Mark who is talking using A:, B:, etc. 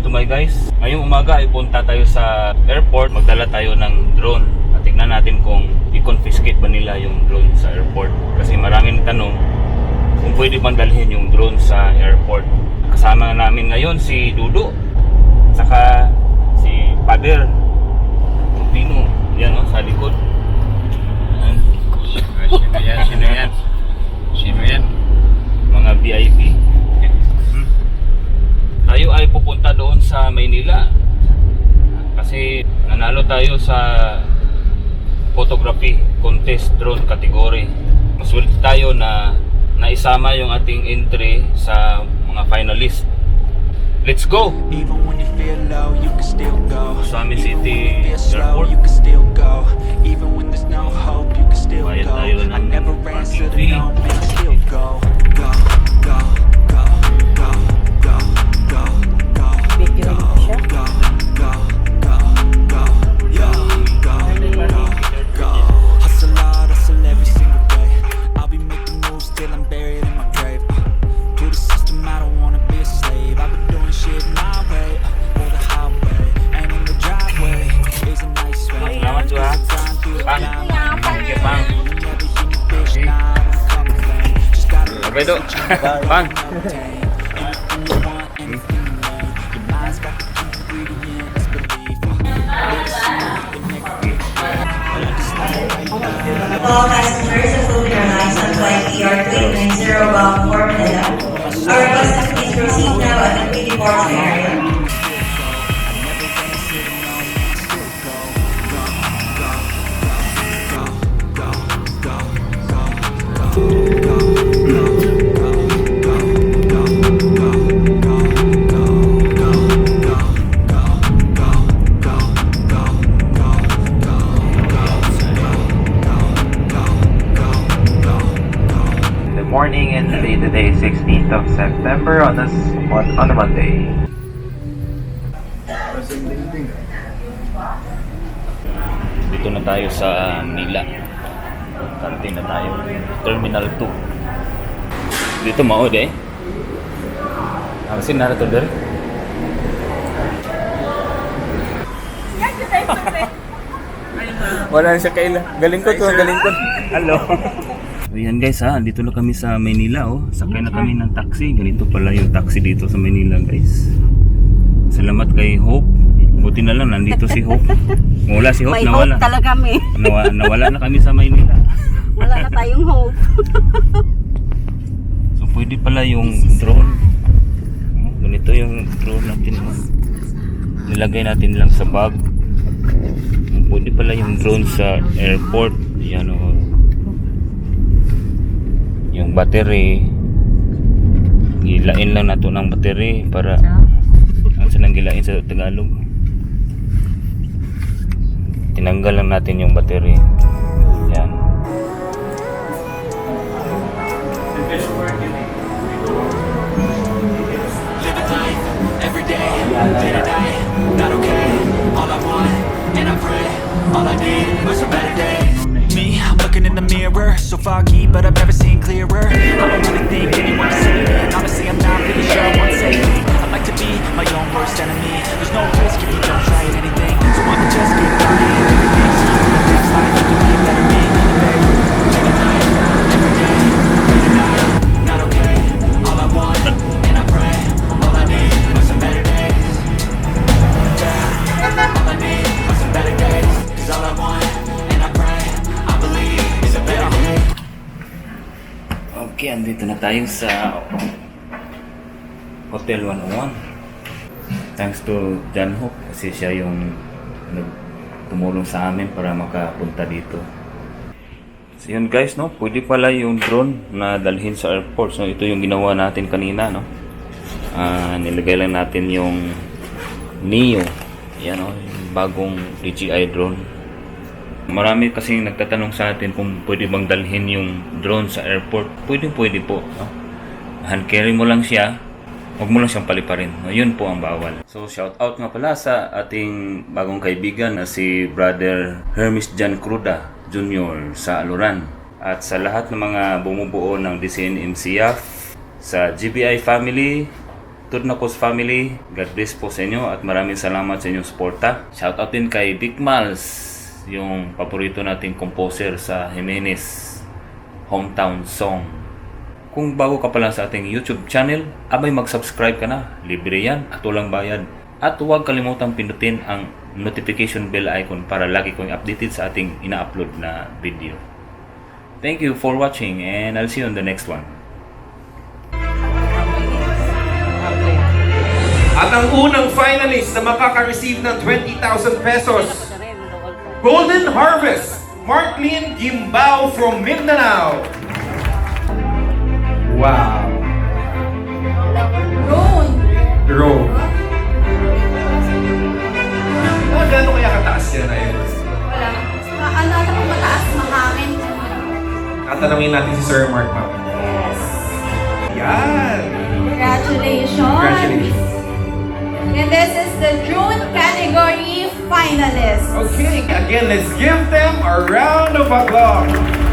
A: to my guys. Ngayong umaga ay punta tayo sa airport. Magdala tayo ng drone. At tignan natin kung i-confiscate ba nila yung drone sa airport. Kasi maraming tanong kung pwede bang dalhin yung drone sa airport. Kasama namin ngayon si Dudu. Saka si Pader Rupino. Yan o, sa likod.
B: Sino yan? Sino yan? Sino yan?
A: Mga VIP. Tayo ay pupunta doon sa Maynila kasi nanalo tayo sa photography contest drone category. Maswerte tayo na naisama yung ating entry sa mga finalist. Let's go!
C: Even when you feel low, you can still go.
A: Suami
C: Even
A: City
C: when you feel slow,
A: Airport.
C: you can still go. Even when there's no hope, you can still
A: Bayad
C: go.
A: tayo ng
C: I never
A: parking
C: answer to
A: fee.
C: no, man, I still go. Go, go, go, go, go, go, go,
D: Video mo siya?
C: go, go, go, go, yo, go, go, go. Hustle hard, hustle every single day. I'll be making moves till I'm buried in my grave. To the system, I don't wanna be a slave. I've been doing shit my way, for the highway, and in the driveway is a nice way.
A: Salamat jo ha. Pang. Sige pang. Okay do. Pang.
E: All passengers of Philippine Airlines on flight ER390 bound for Manila are requested to please proceed now at the departure area.
F: Morning and today 16th of September on a Monday.
A: Dito na tayo sa Manila. Karating na tayo. Terminal 2. Dito maod eh. Kasi na to der. Wala na siya kaila. Galing ko to, galing ko. Hello. Ayan guys ha, dito na kami sa Manila oh. Sakay na kami ng taxi. Ganito pala yung taxi dito sa Manila guys. Salamat kay Hope. Buti na lang nandito si Hope. Wala si Hope,
D: May
A: nawala.
D: hope talaga kami.
A: Nawala na kami sa Maynila.
D: Wala na tayong hope.
A: So pwede pala yung drone. Oh, ganito yung drone natin. Oh. Nilagay natin lang sa bag. Oh, pwede pala yung drone sa airport. Yan oh. Yung battery. Gilain lang nato ng battery para ano sa nang gilain sa Tagalog. Tinanggal lang natin yung battery. Yan.
C: Every day, day to night, not okay. All I want, and I pray, all I need are some better days. Me, I'm looking in the mirror, so foggy, but I've never seen clearer. I don't really think anyone can see me, and honestly, I'm not really sure I want to save me. I like to be my own worst enemy. There's no risk if you don't try at anything, so I can just keep trying. Everything seems to be like to be a better me. Day to night, every day, day to night, not okay. All I want, and I pray, all I need are some better days. Yeah, all I need are some better days. 'Cause all I want, and I pray, I believe is a better day.
A: Okay, andito na tayo sa Hotel 101. Thanks to John Hope kasi siya yung tumulong sa amin para makapunta dito. So yun guys, no, pwede pala yung drone na dalhin sa airport. So ito yung ginawa natin kanina, no. Nilagay lang natin yung Neo. Yan, no, yung bagong DJI drone. Marami kasi nagtatanong sa atin kung pwede bang dalhin yung drone sa airport. Pwede po, no. Hand carry mo lang siya. Huwag mo lang siyang paliparin. No, yun po ang bawal. So shout out nga pala sa ating bagong kaibigan na si Brother Hermes Jan Cruda Jr. sa Aluran. At sa lahat ng mga bumubuo ng DCN MCF, sa GBI family, Turnacos family, God bless po sa inyo at maraming salamat sa inyong suporta. Shoutout din kay Big Mals, yung paborito nating composer sa Jimenez Hometown Song. Kung bago ka pa lang sa ating YouTube channel, abay mag-subscribe ka na. Libre yan at walang bayad. At huwag kalimutang pindutin ang notification bell icon para lagi kong updated sa ating ina-upload na video. Thank you for watching and I'll see you on the next one.
G: At ang unang finalist na makaka-receive ng 20,000 pesos, Golden Harvest, Marklin Gimbao from Mindanao. Wow. Drone. Gano'n kaya kataas yan, Iris?
H: Wala. Ano kung mataas, mahangin.
G: Tatanungin natin si Sir Mark, ma'am.
H: Yes.
G: Yan.
H: Congratulations.
G: Congratulations.
H: And this is the June category finalist.
G: Okay, again, let's give them a round of applause.